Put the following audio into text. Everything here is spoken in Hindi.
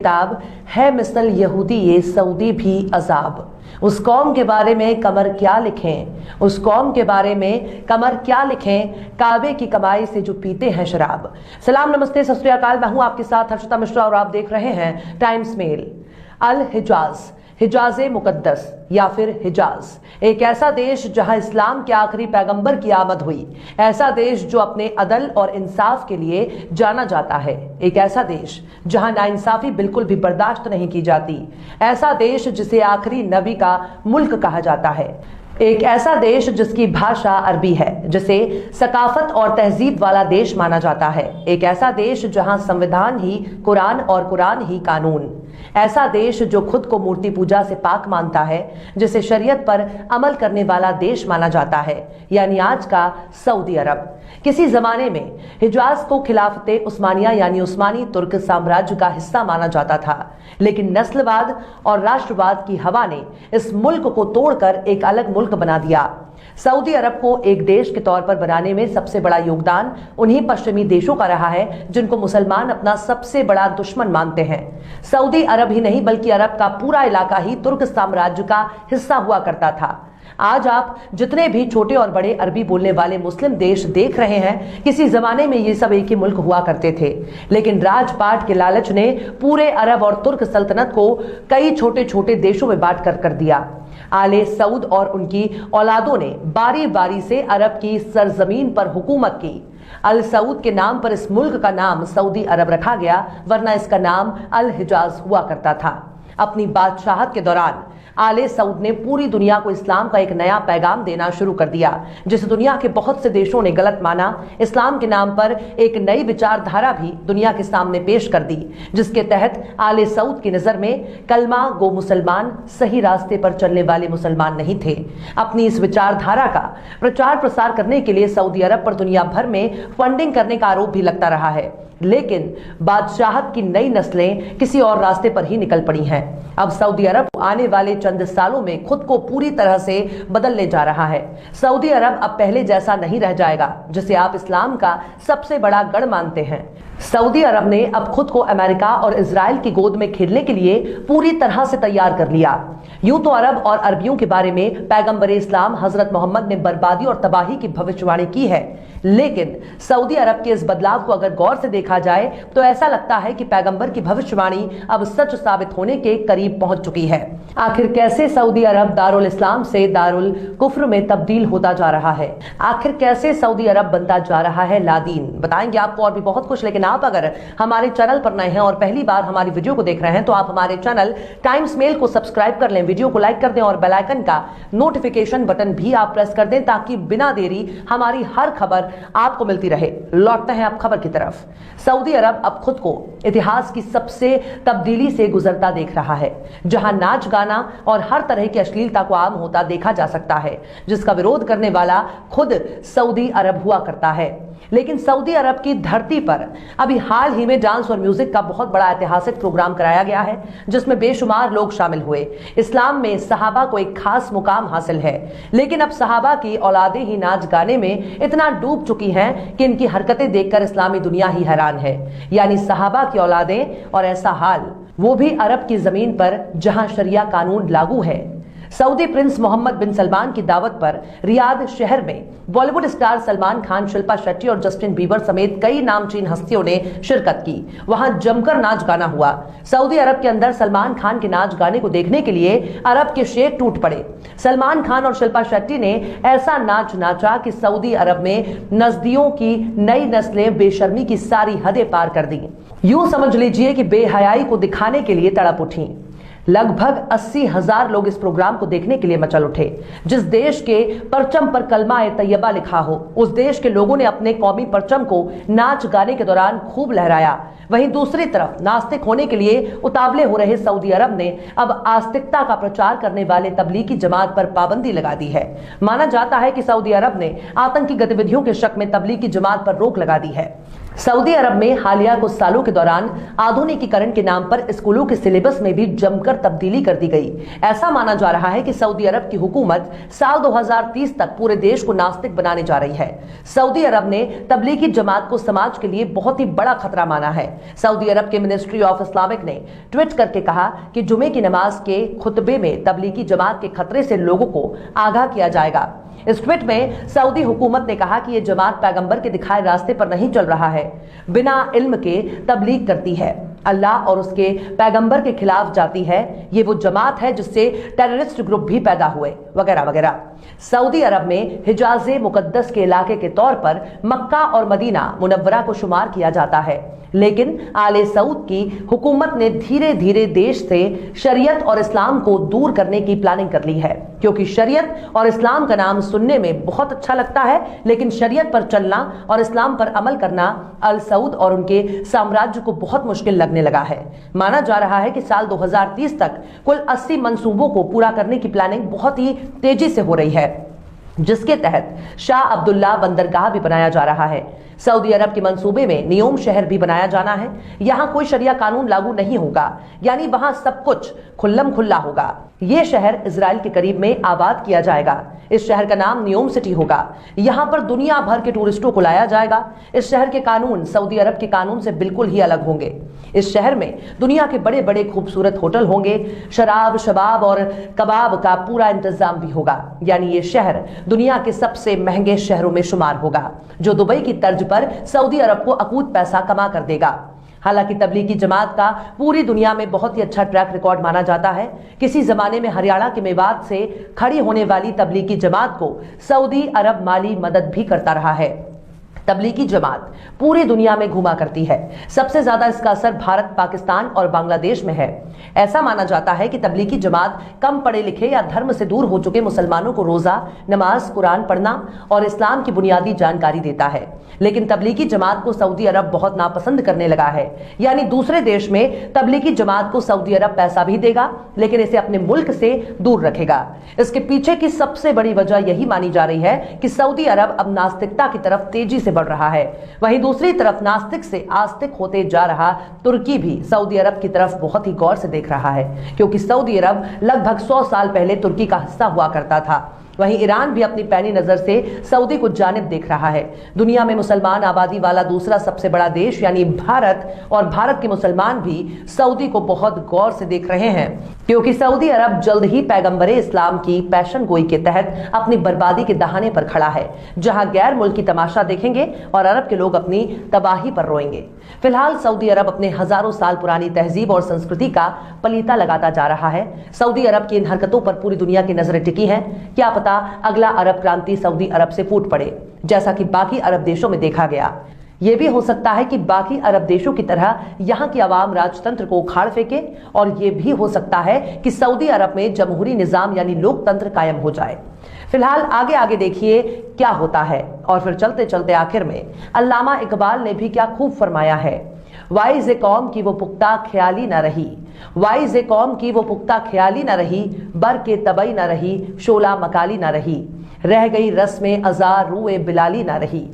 किताब है मिसल यहूदी ये सऊदी भी अजाब। उस कौम के बारे में कमर क्या लिखें, उस कौम के बारे में कमर क्या लिखें, काबे की कमाई से जो पीते हैं शराब। सलाम नमस्ते सत श्री अकाल, मैं हूं आपके साथ हर्षिता मिश्रा और आप देख रहे हैं टाइम्स मेल। अल हिजाज, हिजाज़े मुकद्दस या फिर हिजाज, एक ऐसा देश जहां इस्लाम के आखिरी पैगंबर की आमद हुई, ऐसा देश जो अपने अदल और इंसाफ के लिए जाना जाता है, एक ऐसा देश जहां नाइंसाफी बिल्कुल भी बर्दाश्त नहीं की जाती, ऐसा देश जिसे आखिरी नबी का मुल्क कहा जाता है, एक ऐसा देश जिसकी भाषा अरबी है, जिसे सकाफत और तहजीब वाला देश माना जाता है, एक ऐसा देश जहां संविधान ही कुरान और कुरान ही कानून, ऐसा देश जो खुद को मूर्ति पूजा से पाक मानता है, जिसे शरीयत पर अमल करने वाला देश माना जाता है, यानी आज का सऊदी अरब। किसी जमाने में हिजाज को खिलाफते उस्मानिया यानी उस्मानी तुर्क साम्राज्य का हिस्सा माना जाता था, लेकिन नस्लवाद और राष्ट्रवाद की हवा ने इस मुल्क को तोड़कर एक अलग मुल्क बना दिया। सऊदी अरब को एक देश के तौर पर बनाने में सबसे बड़ा योगदान उन्हीं पश्चिमी देशों का रहा है जिनको मुसलमान अपना सबसे बड़ा दुश्मन मानते हैं। सऊदी अरब ही नहीं बल्कि अरब का पूरा इलाका ही तुर्क साम्राज्य का हिस्सा हुआ करता था। आज आप जितने भी छोटे और बड़े अरबी बोलने वाले मुस्लिम देश देख रहे हैं, किसी जमाने में ये सब एक ही मुल्क हुआ करते थे, लेकिन राजपाट के लालच ने पूरे अरब और तुर्क सल्तनत को कई छोटे छोटे देशों में बांट कर दिया। आले सऊद और उनकी औलादों ने बारी बारी से अरब की सरजमीन पर हुकूमत की। अल सऊद के नाम पर इस मुल्क का नाम सऊदी अरब रखा गया, वरना इसका नाम अल हिजाज हुआ करता था। अपनी बादशाहत के दौरान आले सऊद ने पूरी दुनिया को इस्लाम का एक नया पैगाम देना शुरू कर दिया, जिसे दुनिया के बहुत से देशों ने गलत माना। इस्लाम के नाम पर एक नई विचारधारा भी दुनिया के सामने पेश कर दी, जिसके तहत आले सऊद की नजर में कलमा गो मुसलमान सही रास्ते पर चलने वाले मुसलमान नहीं थे। अपनी इस विचारधारा का प्रचार प्रसार करने के लिए सऊदी अरब पर दुनिया भर में फंडिंग करने का आरोप भी लगता रहा है, लेकिन बादशाहत की नई नस्लें किसी और रास्ते पर ही निकल पड़ी हैं। अब सऊदी अरब आने वाले चंद सालों में खुद को पूरी तरह से बदलने जा रहा है। सऊदी अरब अब पहले जैसा नहीं रह जाएगा, जिसे आप इस्लाम का सबसे बड़ा गढ़ मानते हैं। सऊदी अरब ने अब खुद को अमेरिका और इजराइल की गोद में खेलने के लिए पूरी तरह से तैयार कर लिया। यूं तो अरब और अरबियों के बारे में पैगंबर इस्लाम हजरत मोहम्मद ने बर्बादी और तबाही की भविष्यवाणी की है, लेकिन सऊदी अरब के इस बदलाव को अगर गौर से देखा जाए तो ऐसा लगता है कि पैगंबर की भविष्यवाणी अब सच साबित होने के करीब पहुंच चुकी है। आखिर कैसे सऊदी अरब दारुल इस्लाम से दारुल कुफ्र में तब्दील होता जा रहा है? आखिर कैसे सऊदी अरब बनता जा रहा है लादीन? बताएंगे आपको और भी बहुत कुछ, लेकिन आप अगर हमारे चैनल पर नए हैं और पहली बार हमारी वीडियो को देख रहे हैं तो आप हमारे चैनल टाइम्स मेल को सब्सक्राइब कर लें, वीडियो को लाइक कर दें और बेल आइकन का नोटिफिकेशन बटन भी आप प्रेस कर दें, ताकि बिना देरी हमारी हर खबर आपको मिलती रहे। लौटते हैं अब खबर की तरफ। सऊदी अरब अब खुद को इतिहास की सबसे तब्दीली से गुजरता देख रहा है, जहां नाच गाना और हर तरह की अश्लीलता को आम होता देखा जा सकता है, जिसका विरोध करने वाला खुद सऊदी अरब हुआ करता है। लेकिन सऊदी अरब की धरती पर अभी हाल ही में डांस और म्यूजिक का बहुत बड़ा ऐतिहासिक प्रोग्राम कराया गया है, जिसमें बेशुमार लोग शामिल हुए। इस्लाम में सहाबा को एक खास मुकाम हासिल है, लेकिन अब सहाबा की औलादें ही नाच गाने में इतना डूब चुकी हैं कि इनकी हरकतें देखकर इस्लामी दुनिया ही हैरान है। यानी सहाबा की औलादें, और ऐसा हाल वो भी अरब की जमीन पर जहां शरिया कानून लागू है। सऊदी प्रिंस मोहम्मद बिन सलमान की दावत पर रियाद शहर में बॉलीवुड स्टार सलमान खान, शिल्पा शेट्टी और जस्टिन बीबर समेत कई नामचीन हस्तियों ने शिरकत की। वहां जमकर नाच गाना हुआ। सऊदी अरब के अंदर सलमान खान के नाच गाने को देखने के लिए अरब के शेख टूट पड़े। सलमान खान और शिल्पा शेट्टी ने ऐसा नाच नाचा कि सऊदी अरब में नजदियों की नई नस्लें बेशर्मी की सारी हदें पार कर दी। यूं समझ लीजिए कि बेहयाई को दिखाने के लिए तड़प उठी। लगभग 80,000 लोग इस प्रोग्राम को देखने के लिए मचल उठे। जिस देश के परचम पर कलमा ए तैयबा लिखा हो, उस देश के लोगों ने अपने कौमी परचम को नाच गाने के दौरान खूब लहराया। वहीं दूसरी तरफ नास्तिक होने के लिए उतावले हो रहे सऊदी अरब ने अब आस्तिकता का प्रचार करने वाले तबलीगी जमात पर पाबंदी लगा दी है। माना जाता है कि सऊदी अरब ने आतंकी गतिविधियों के शक में तबलीगी जमात पर रोक लगा दी है। सऊदी अरब में हालिया कुछ सालों के दौरान आधुनिकीकरण के नाम पर स्कूलों के सिलेबस में भी जमकर तब्दीली कर दी गई। ऐसा माना जा रहा है कि सऊदी अरब की हुकूमत साल 2030 तक पूरे देश को नास्तिक बनाने जा रही है। सऊदी अरब ने तबलीगी जमात को समाज के लिए बहुत ही बड़ा खतरा माना है। सऊदी अरब के मिनिस्ट्री ऑफ इस्लामिक ने ट्वीट करके कहा कि जुमे की नमाज के खुतबे में तबलीगी जमात के खतरे से लोगों को आगाह किया जाएगा। इस ट्वीट में सऊदी हुकूमत ने कहा कि यह जमात पैगंबर के दिखाए रास्ते पर नहीं चल रहा है, बिना इल्म के तबलीग करती है, अल्लाह और उसके पैगंबर के खिलाफ जाती है। ये वो जमात है जिससे टेररिस्ट ग्रुप भी पैदा हुए, वगैरह वगैरह। सऊदी अरब में हिजाज़े मुकद्दस के इलाके के तौर पर मक्का और मदीना मुनव्वरा को शुमार किया जाता है, लेकिन आले सऊद की हुकूमत ने धीरे धीरे देश से शरीयत और इस्लाम को दूर करने की प्लानिंग कर ली है, क्योंकि शरीयत और इस्लाम का नाम सुनने में बहुत अच्छा लगता है, लेकिन शरीयत पर चलना और इस्लाम पर अमल करना अल सऊद और उनके साम्राज्य को बहुत मुश्किल लगने लगा है। माना जा रहा है कि साल 2030 तक कुल 80 मंसूबों को पूरा करने की प्लानिंग बहुत ही तेजी से हो रही है, जिसके तहत शाह अब्दुल्ला बंदरगाह भी बनाया जा रहा है। सऊदी अरब के मंसूबे में नियोम शहर भी बनाया जाना है। यहाँ कोई शरिया कानून लागू नहीं होगा, यानी वहां सब कुछ खुल्लम खुल्ला होगा। यह शहर इजराइल के करीब में आबाद किया जाएगा। इस शहर का नाम नियोम सिटी होगा। यहाँ पर दुनिया भर के टूरिस्टों को लाया जाएगा। इस शहर के कानून सऊदी अरब के कानून से बिल्कुल ही अलग होंगे। इस शहर में दुनिया के बड़े बड़े खूबसूरत होटल होंगे। शराब, शबाब और कबाब का पूरा इंतजाम भी होगा, यानी ये शहर दुनिया के सबसे महंगे शहरों में शुमार होगा, जो दुबई की तर्ज पर सऊदी अरब को अकूत पैसा कमा कर देगा। हालांकि तबलीगी जमात का पूरी दुनिया में बहुत ही अच्छा ट्रैक रिकॉर्ड माना जाता है। किसी जमाने में हरियाणा के मेवात से खड़ी होने वाली तबलीगी जमात को सऊदी अरब माली मदद भी करता रहा है। तबलीगी जमात पूरी दुनिया में घुमा करती है। सबसे ज्यादा इसका असर भारत, पाकिस्तान और बांग्लादेश में है। ऐसा माना जाता है कि तबलीगी जमात कम पढ़े लिखे या धर्म से दूर हो चुके मुसलमानों को रोजा, नमाज, कुरान पढ़ना और इस्लाम की बुनियादी जानकारी देता है। लेकिन तबलीगी जमात को सऊदी अरब बहुत नापसंद करने लगा है, यानी दूसरे देश में तबलीगी जमात को सऊदी अरब पैसा भी देगा, लेकिन इसे अपने मुल्क से दूर रखेगा। इसके पीछे की सबसे बड़ी वजह यही मानी जा रही है कि सऊदी अरब अब नास्तिकता की तरफ तेजी से बढ़ रहा है। वहीं दूसरी तरफ नास्तिक से आस्तिक होते जा रहा तुर्की भी सऊदी अरब की तरफ बहुत ही गौर से देख रहा है, क्योंकि सऊदी अरब लगभग 100 साल पहले तुर्की का हिस्सा हुआ करता था। वहीं ईरान भी अपनी पैनी नजर से सऊदी को जानिब देख रहा है। दुनिया में मुसलमान आबादी वाला दूसरा सबसे बड़ा देश यानी भारत, और भारत के मुसलमान भी सऊदी को बहुत गौर से देख रहे हैं, क्योंकि सऊदी अरब जल्द ही पैगंबरे इस्लाम की पैशन गोई के तहत अपनी बर्बादी के दहाने पर खड़ा है, जहां गैर मुल्की तमाशा देखेंगे और अरब के लोग अपनी तबाही पर रोएंगे। फिलहाल सऊदी अरब अपने हजारों साल पुरानी तहजीब और संस्कृति का पलीता लगाता जा रहा है। सऊदी अरब की इन हरकतों पर पूरी दुनिया की नजरें टिकी हैं। क्या पता अगला अरब क्रांति सऊदी अरब से फूट पड़े, जैसा कि बाकी अरब देशों में देखा गया। यह भी हो सकता है कि बाकी अरब देशों की तरह यहां की आवाम राजतंत्र को उखाड़ फेंके, और यह भी हो सकता है कि सऊदी अरब में जमहूरी निजाम यानी लोकतंत्र कायम हो जाए। फिलहाल आगे आगे देखिए क्या होता है। और फिर चलते चलते आखिर में अल्लामा इकबाल ने भी क्या खूब फरमाया है, वाइज़ कौम की वो पुख्ता ख्याली न रही, वाइज़ कौम की वो पुख्ता ख्याली न रही, बर के तबई न रही, शोला मकाली न रही, रह गई रस्म अज़ा रूए बिलाली न रही।